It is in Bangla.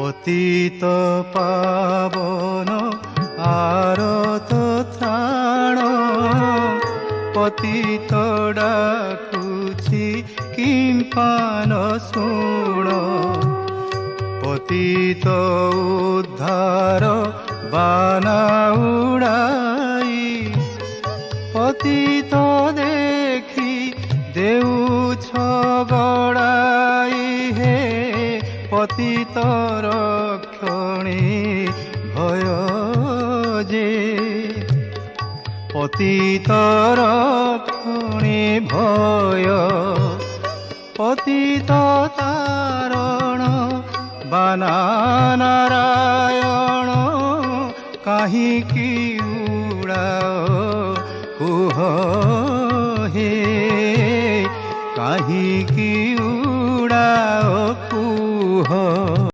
পতিত পাবন আরত ত্রাণ, পতিত ডাকুছি কিম্পান শুণ। পতিত উদ্ধার বানা উড়াই, পতিত দেখি দেউছ গড়াই। হে পতিত রক্ষণী ভয় যে, পতিত রক্ষণী ভয়। পতিত তারণ বানা নারায়ণ, কাহিকি উড়াও কুহ হে, কাহিকি উড়াও কুহ।